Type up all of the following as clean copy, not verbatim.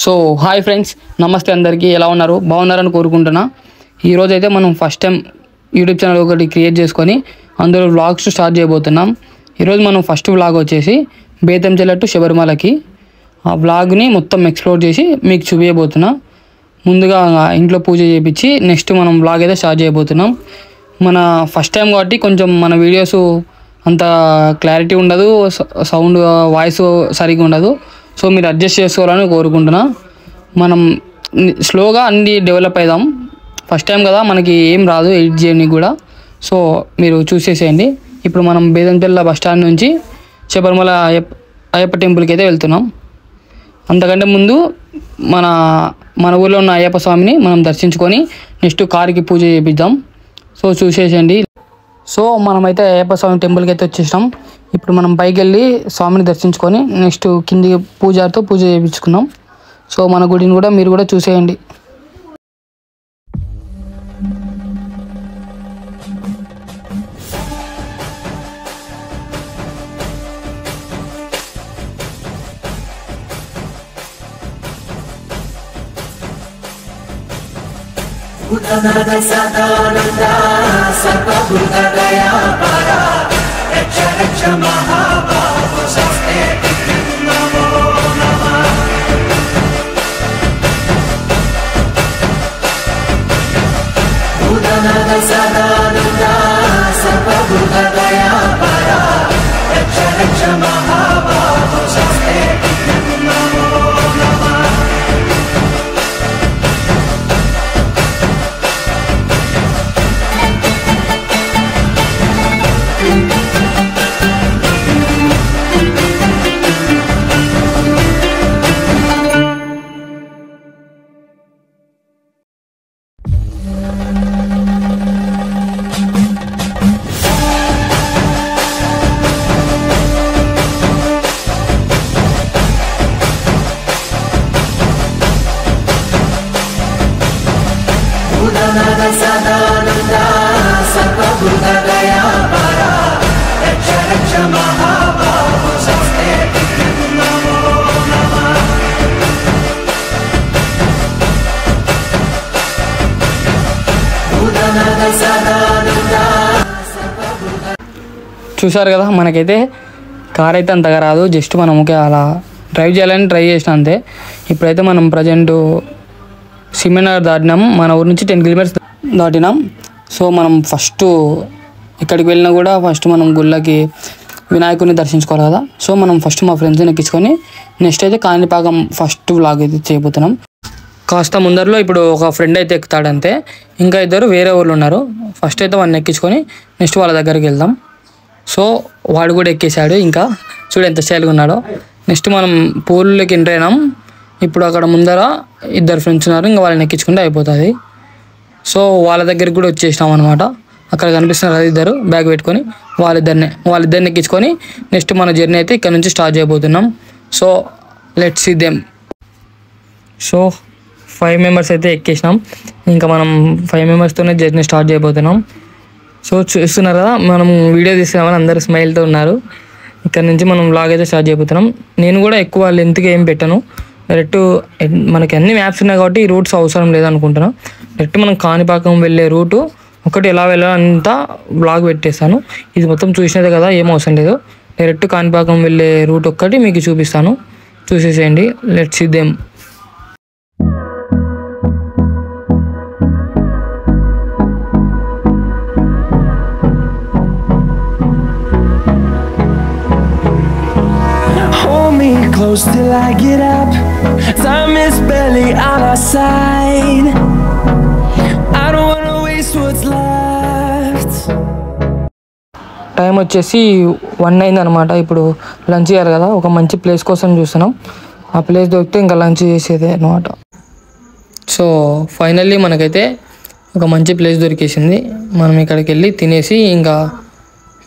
So hi friends, నమస్తే అందరికీ. ఎలా ఉన్నారు? బాగున్నారని కోరుకుంటున్నా. ఈరోజు అయితే మనం ఫస్ట్ టైం యూట్యూబ్ ఛానల్ ఒకటి క్రియేట్ చేసుకొని అందులో వ్లాగ్స్ స్టార్ట్ చేయబోతున్నాం. ఈరోజు మనం ఫస్ట్ వ్లాగ్ వచ్చేసి బేతంచెర్ల టు శబరిమలకి ఆ వ్లాగ్ని మొత్తం ఎక్స్ప్లోర్ చేసి మీకు చూపించబోతున్నా. ముందుగా ఇంట్లో పూజ చేయించి నెక్స్ట్ మనం వ్లాగ్ అయితే స్టార్ట్ చేయబోతున్నాం. మన ఫస్ట్ టైం కాబట్టి కొంచెం మన వీడియోస్ అంత క్లారిటీ ఉండదు, సౌండ్ వాయిస్ సరిగ్గా ఉండదు. సో మీరు అడ్జస్ట్ చేసుకోవాలని కోరుకుంటున్నా. మనం స్లోగా అన్ని డెవలప్ అవుదాం. ఫస్ట్ టైం కదా, మనకి ఏం రాదు ఎడిట్ చేయడానికి కూడా. సో మీరు చూసేసేయండి. ఇప్పుడు మనం బేతంచెర్ల బస్ స్టాండ్ నుంచి శబరిమల అయ్యప్ప టెంపుల్కి అయితే వెళ్తున్నాం. అంతకంటే ముందు మన ఊళ్ళో ఉన్న అయ్యప్ప స్వామిని మనం దర్శించుకొని నెక్స్ట్ కారుకి పూజ చేపిద్దాం. సో చూసేసేయండి. సో మనమైతే అయ్యప్ప స్వామి టెంపుల్కి అయితే వచ్చేసాం. ఇప్పుడు మనం పైకి వెళ్ళి స్వామిని దర్శించుకొని నెక్స్ట్ కింది పూజతో పూజ చేయించుకున్నాం. సో మన గుడిని కూడా మీరు కూడా చూసేయండి. భూతనాథ సదానంద సర్వభూత దయాపర రక్ష రక్ష మహాబాహో శస్త్రే నమో నమః. భూతనాథ సదానంద సర్వభూత దయాపర రక్ష రక్ష మహాబాహో శస్త్రే నమో నమః. భూతనాథ సదానంద సర్వభూత దయాపర రక్ష రక్ష మహాబాహో శస్త్రే నమో నమః. భూతనాథ సదానంద. చూసారు కదా, మనకైతే కార్ అయితే అంతగా రాదు. జస్ట్ మనం ఒకే అలా డ్రైవ్ చేయాలని ట్రై చేసిన అంతే. ఇప్పుడైతే మనం ప్రజెంట్ సిమెంట్ దాటినాం. మన ఊరి నుంచి 10 కిలోమీటర్స్ దాటినాం. సో మనం ఫస్ట్ ఎక్కడికి వెళ్ళినా కూడా ఫస్ట్ మనం గుళ్ళకి వినాయకుడిని దర్శించుకోవాలి కదా. సో మనం ఫస్ట్ మా ఫ్రెండ్స్ని ఎక్కించుకొని నెక్స్ట్ అయితే కాణిపాకం ఫస్ట్ వ్లాగ్ అయితే చేయబోతున్నాం. కాస్త ముందరలో ఇప్పుడు ఒక ఫ్రెండ్ అయితే ఎక్కుతాడంతే, ఇంకా ఇద్దరు వేరే ఊళ్ళు ఉన్నారు. ఫస్ట్ అయితే వాడిని ఎక్కించుకొని నెక్స్ట్ వాళ్ళ దగ్గరికి వెళ్దాం. సో వాడు కూడా ఎక్కేసాడు. ఇంకా చూడు ఎంత స్టైల్గా ఉన్నాడో. నెక్స్ట్ మనం పూల్లోకి ఎంటర్ అయినాం. ఇప్పుడు అక్కడ ముందర ఇద్దరు ఫ్రెండ్స్ ఉన్నారు, ఇంకా వాళ్ళని ఎక్కించుకుంటే అయిపోతుంది. సో వాళ్ళ దగ్గరికి కూడా వచ్చేసినాం అనమాట. అక్కడ కనిపిస్తున్నారు కదా ఇద్దరు బ్యాగ్ పెట్టుకొని, వాళ్ళిద్దరిని ఎక్కించుకొని నెక్స్ట్ మన జర్నీ అయితే ఇక్కడ నుంచి స్టార్ట్ చేయబోతున్నాం. So let's see them. So 5 members అయితే ఎక్కేసినాం. ఇంకా మనం 5 మెంబర్స్తోనే జర్నీ స్టార్ట్ చేయబోతున్నాం. సో చూస్తున్నారు కదా, మనం వీడియో తీస్తున్నామని అందరూ స్మైల్తో ఉన్నారు. ఇక్కడ నుంచి మనం వ్లాగ్ అయితే స్టార్ట్ చేయబోతున్నాం. నేను కూడా ఎక్కువ లెంత్గా ఏం పెట్టాను. డైరెక్ట్ మనకి అన్ని మ్యాప్స్ ఉన్నాయి కాబట్టి ఈ రూట్స్ అవసరం లేదనుకుంటున్నాను. డైరెక్ట్ మనం కాణిపాకం వెళ్ళే రూటు ఒకటి ఎలా వెళ్ళాలంతా వ్లాగ్ పెట్టేస్తాను. ఇది మొత్తం చూసినదే కదా, ఏం అవసరం లేదు. డైరెక్ట్ కాణిపాకం వెళ్ళే రూట్ ఒక్కటి మీకు చూపిస్తాను, చూసేసేయండి. Let's see them. Close till I get up. Time is barely on our side. I don't wanna waste what's left. Time వచ్చేసి 1 అయింది అనమాట. ఇప్పుడు లంచ్ చేయాలి కదా, ఒక మంచి ప్లేస్ కోసం చూస్తున్నాం. ఆ ప్లేస్ దొరికితే ఇంకా లంచ్ చేసేదే అనమాట. సో ఫైనల్లీ మనకైతే ఒక మంచి ప్లేస్ దొరికేసింది. మనం ఇక్కడికి వెళ్ళి తినేసి ఇంకా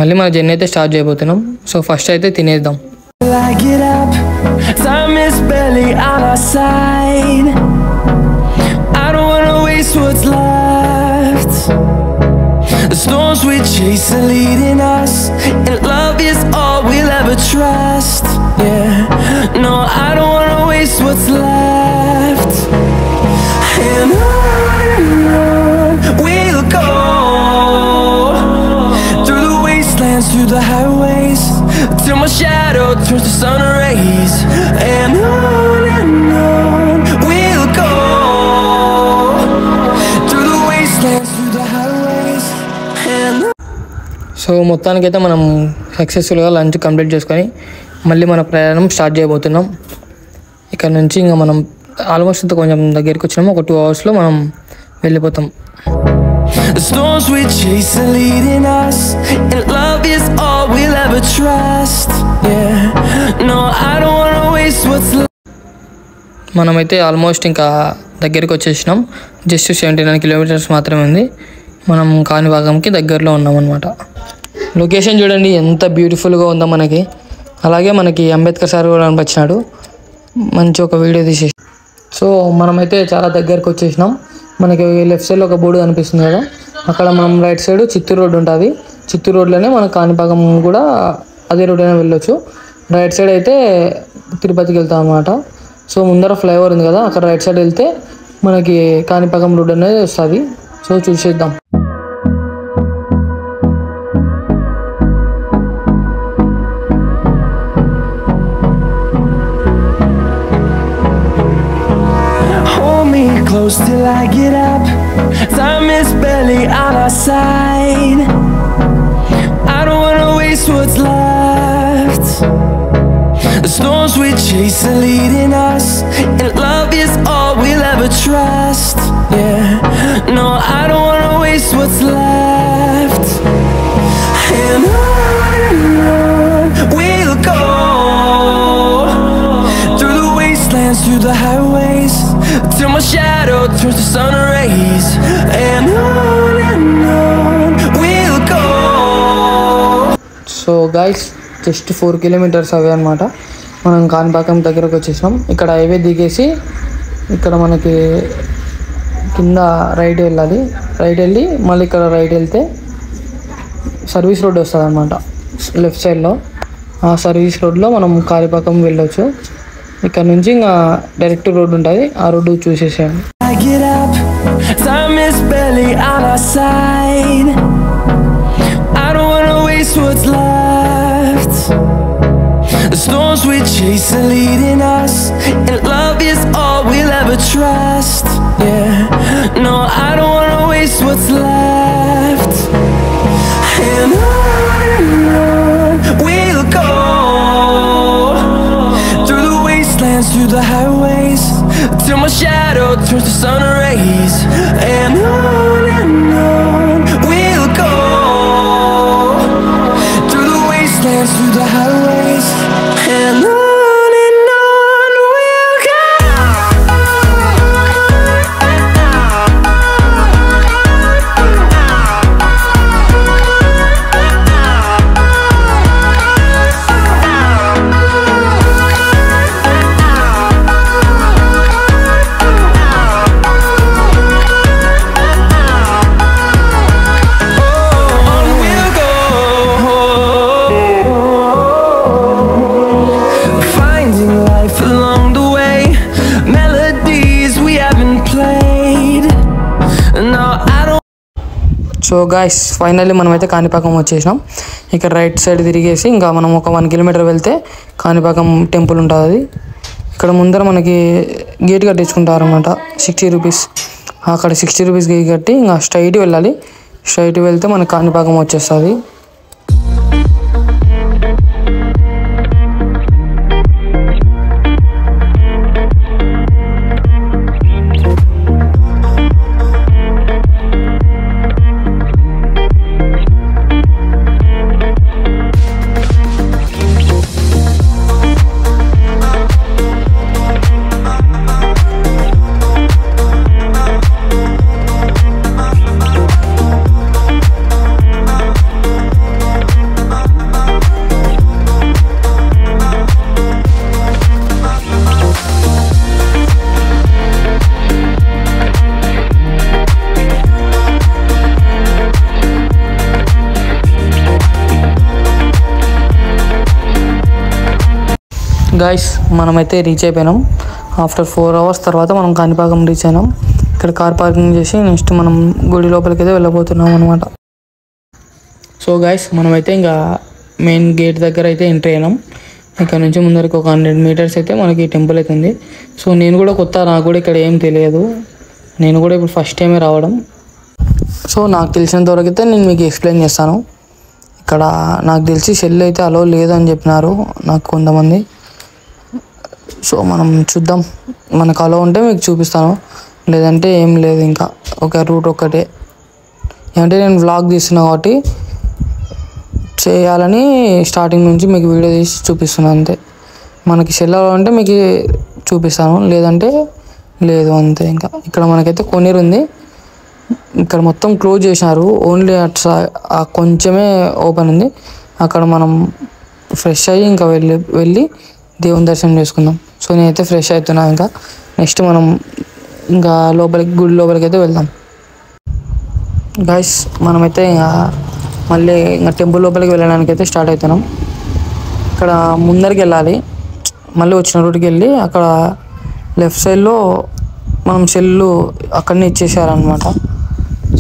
మళ్ళీ మన జర్నీ అయితే స్టార్ట్ చేయబోతున్నాం. సో ఫస్ట్ అయితే తినేద్దాం. I get up, time is barely on our side. I don't wanna waste what's left. The storms we chase are leading us, and love is all we'll ever trust. Yeah, no, I don't wanna waste what's left. turns to sun rays, and on we'll go through the wastelands, through the highways, and so మొత్తానికైతే మనం సక్సెస్ఫుల్గా lunch complete చేసుకొని మళ్ళీ మన ప్రయాణం start చేయబోతున్నాం. ఇక్కడ నుంచి ఇంకా మనం ఆల్మోస్ట్ కొంచెం దగ్గరికి వచ్చినాము. ఒక 2 hours మనం వెళ్ళిపోతాం. the storms we chase are leading us, and love is all we'll ever trust. Yeah, no, I don't wanna waste what's left. మనమైతే ఆల్మోస్ట్ ఇంకా దగ్గరికి వచ్చేసినాం. జస్ట్ 79 kilometers మాత్రమే ఉంది. మనం కాణిపాకంకి దగ్గరలో ఉన్నాం అనమాట. లొకేషన్ చూడండి ఎంత బ్యూటిఫుల్గా ఉందో మనకి. అలాగే మనకి అంబేద్కర్ సార్ కూడా అనిపించినాడు. మంచి ఒక వీడియో తీసేసి. సో మనమైతే చాలా దగ్గరికి వచ్చేసినాం. మనకి లెఫ్ట్ సైడ్లో ఒక బోర్డు కనిపిస్తుంది కదా, అక్కడ మనం రైట్ సైడ్ చిత్తూరు రోడ్ ఉంటుంది. చిత్తూరు రోడ్లోనే మన కాణిపాకం కూడా అదే రోడ్ అయినా వెళ్ళొచ్చు. రైట్ సైడ్ అయితే తిరుపతికి వెళ్తాం అన్నమాట. సో ముందర ఫ్లైఓవర్ ఉంది కదా, అక్కడ రైట్ సైడ్ వెళ్తే మనకి కాణిపాకం రోడ్ అనేది వస్తుంది. సో చూసేద్దాం. Close till I get up, time is barely on our side. I don't wanna waste what's left. The storms we chase are leading us, and love is all we'll ever trust. Yeah, no, I don't wanna waste what's left. And on we'll go through the wastelands, through the highways, till my shadow turns to sun rays, and on we'll go. So guys just 4 kilometers అవే అనమాట. మనం కాణిపాకం దగ్గరకు వచ్చేసాం. ఇక్కడ highway దిగేసి ఇక్కడ మనకి కింద right వెళ్ళాలి. రైట్ వెళ్ళి మళ్ళీ ఇక్కడ రైట్ వెళ్తే సర్వీస్ రోడ్ వస్తుంది అనమాట లెఫ్ట్ సైడ్లో. ఆ సర్వీస్ రోడ్లో మనం కాణిపాకం వెళ్ళొచ్చు. ఇక్కడ నుంచి ఇంకా డైరెక్ట్ రోడ్ ఉంటుంది, ఆ road చూసేసాను. I get up, time is barely on our side. I don't wanna waste what's left. The storms we chase are leading us, and love is all we'll ever trust. Yeah, no, I don't wanna waste what's left. And on we'll go through the wastelands, through the highways, till my shadow turns to sun rays, and on we'll go through the wastelands, through the highways, and on we'll go. So guys finally మనమైతే కాణిపాకం వచ్చేసినాం. ఇక్కడ right side తిరిగేసి ఇంకా మనం ఒక 1 kilometer వెళ్తే Kanipakam temple ఉంటుంది. ఇక్కడ ముందర మనకి గేట్ కట్టించుకుంటారు అనమాట 60 rupees. అక్కడ 60 rupees గేట్ కట్టి ఇంకా స్ట్రైట్ వెళ్ళాలి. స్ట్రైట్ వెళ్తే మనకి కాణిపాకం వచ్చేస్తుంది. గాయస్ మనమైతే రీచ్ అయిపోయినాం. ఆఫ్టర్ 4 hours తర్వాత మనం కాణిపాకం రీచ్ అయినాం. ఇక్కడ కార్ పార్కింగ్ చేసి నెక్స్ట్ మనం గుడి లోపలికి అయితే వెళ్ళబోతున్నాం అనమాట. సో గాయస్ మనమైతే ఇంకా మెయిన్ గేట్ దగ్గర అయితే ఎంట్రీ అయినాం. ఇక్కడ నుంచి ముందరికి ఒక 100 మీటర్స్ అయితే మనకి టెంపుల్ అవుతుంది. సో నేను కూడా కొత్త, నాకు కూడా ఇక్కడ ఏం తెలియదు, నేను కూడా ఇప్పుడు ఫస్ట్ టైమే రావడం. సో నాకు తెలిసినంత వరకు అయితే నేను మీకు ఎక్స్ప్లెయిన్ చేస్తాను. ఇక్కడ నాకు తెలిసి సెల్ అయితే అలో లేదని చెప్పినారు నాకు కొంతమంది. సో మనం చూద్దాం, మనకు అలో ఉంటే మీకు చూపిస్తాను, లేదంటే ఏం లేదు. ఇంకా ఒక రూట్ ఒక్కటే, ఏమంటే నేను వ్లాగ్ తీస్తున్నా కాబట్టి చేయాలని స్టార్టింగ్ నుంచి మీకు వీడియో తీసి చూపిస్తున్నాను అంతే. మనకి సెల్ అలో ఉంటే మీకు చూపిస్తాను, లేదంటే లేదు అంతే. ఇంకా ఇక్కడ మనకైతే కోనేరు ఉంది, ఇక్కడ మొత్తం క్లోజ్ చేసినారు, ఓన్లీ అట్లా కొంచెమే ఓపెన్ ఉంది. అక్కడ మనం ఫ్రెష్ అయ్యి ఇంకా వెళ్ళి దేవుని దర్శనం చేసుకుందాం. సో నేనైతే ఫ్రెష్ అవుతున్నాను. ఇంకా నెక్స్ట్ మనం ఇంకా గుడి లోపలికి అయితే వెళ్దాం. గైస్ మనమైతే ఇంకా మళ్ళీ ఇంకా టెంపుల్ లోపలికి వెళ్ళడానికి అయితే స్టార్ట్ అవుతున్నాం. ఇక్కడ ముందరికి వెళ్ళాలి, మళ్ళీ వచ్చిన రూట్కి వెళ్ళి అక్కడ లెఫ్ట్ సైడ్లో మనం సెల్లు అక్కడనే ఇచ్చేసారనమాట.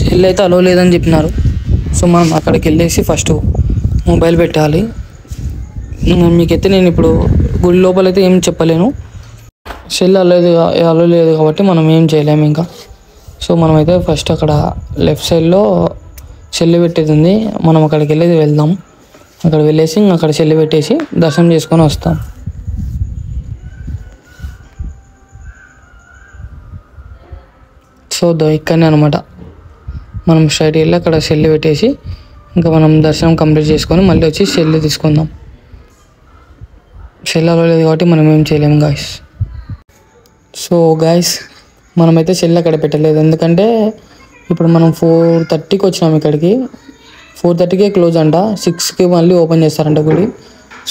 సెల్ అయితే అలో లేదని చెప్పినారు. సో మనం అక్కడికి వెళ్ళేసి ఫస్ట్ మొబైల్ పెట్టాలి. మీకైతే నేను ఇప్పుడు గుడి లోపల అయితే ఏం చెప్పలేను, సెల్ అలో లేదు కాబట్టి మనం ఏం చేయలేము ఇంకా. సో మనమైతే ఫస్ట్ అక్కడ లెఫ్ట్ సైడ్లో సెల్ పెట్టేది ఉంది, మనం అక్కడికి వెళ్ళేది వెళ్దాం. అక్కడ వెళ్ళేసి అక్కడ సెల్ పెట్టేసి దర్శనం చేసుకొని వస్తాం. సో ఇక్కడనే అనమాట, మనం స్ట్రైట్ వెళ్ళి అక్కడ సెల్ పెట్టేసి ఇంకా మనం దర్శనం కంప్లీట్ చేసుకొని మళ్ళీ వచ్చి సెల్ తీసుకుందాం. సెల్ అలో లేదు కాబట్టి మనం ఏం చేయలేము గాయస్. సో గాయస్ మనమైతే సెల్ అక్కడ పెట్టలేదు, ఎందుకంటే ఇప్పుడు మనం 4:30కి వచ్చినాం ఇక్కడికి. 4:30కే క్లోజ్ అంట, 6కి మళ్ళీ ఓపెన్ చేస్తారంట గుడి.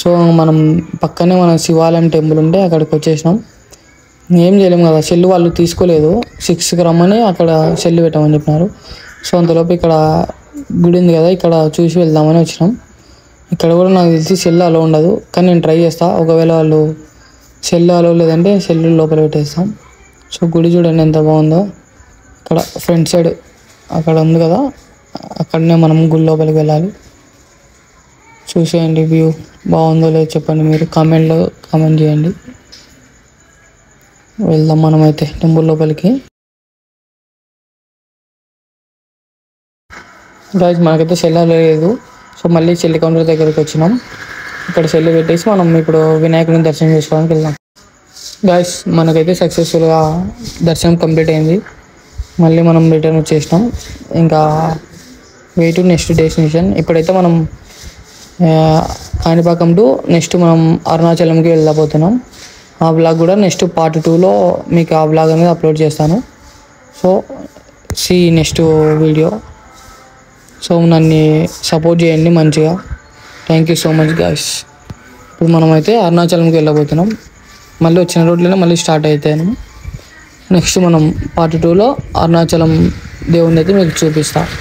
సో మనం పక్కనే మన శివాలయం టెంపుల్ ఉంటే అక్కడికి వచ్చేసినాం. ఏం చేయలేము కదా, సెల్ వాళ్ళు తీసుకోలేదు. 6కి రమ్మని అక్కడ సెల్ పెట్టామని చెప్పినారు. సో అంతలోపు ఇక్కడ గుడి ఉంది కదా, ఇక్కడ చూసి వెళ్దామని వచ్చినాం. ఇక్కడ కూడా నాకు తెలిసి సెల్ అలో ఉండదు, కానీ నేను ట్రై చేస్తా. ఒకవేళ వాళ్ళు సెల్ అలో లేదంటే సెల్ లోపల పెట్టేస్తాం. సో గుడి చూడండి ఎంత బాగుందో. ఇక్కడ ఫ్రంట్ సైడ్ అక్కడ ఉంది కదా, అక్కడనే మనం గుడి లోపలికి వెళ్ళాలి. చూసేయండి, వ్యూ బాగుందో లేదో చెప్పండి, మీరు కామెంట్లో కామెంట్ చేయండి. వెళ్దాం మనమైతే టెంపుల్ లోపలికి. గాయస్ మనకైతే సెల్ లేదు, సో మళ్ళీ సెల్ కౌంటర్ దగ్గరికి వచ్చినాం. ఇక్కడ సెల్ పెట్టేసి మనం ఇప్పుడు వినాయకుడిని దర్శనం చేసుకోవడానికి వెళ్దాం. గాయస్ మనకైతే సక్సెస్ఫుల్గా దర్శనం కంప్లీట్ అయింది. మళ్ళీ మనం రిటర్న్ వచ్చేసినాం. ఇంకా వే టు నెక్స్ట్ డెస్టినేషన్. ఇప్పుడైతే మనం కాణిపాకం టు నెక్స్ట్ మనం అరుణాచలంకి వెళ్ళబోతున్నాం. ఆ బ్లాగ్ కూడా నెక్స్ట్ పార్ట్ 2లో మీకు ఆ బ్లాగ్ అనేది అప్లోడ్ చేస్తాను. So see next video. So నన్ను సపోర్ట్ చేయండి మంచిగా. Thank you so much guys. ఇప్పుడు మనమైతే అరుణాచలంకి వెళ్ళబోతున్నాం. మళ్ళీ వచ్చిన రోడ్లోనే మళ్ళీ స్టార్ట్ అవుతాను. నెక్స్ట్ మనం పార్ట్ 2లో అరుణాచలం దేవుడిని అయితే మీకు చూపిస్తాను.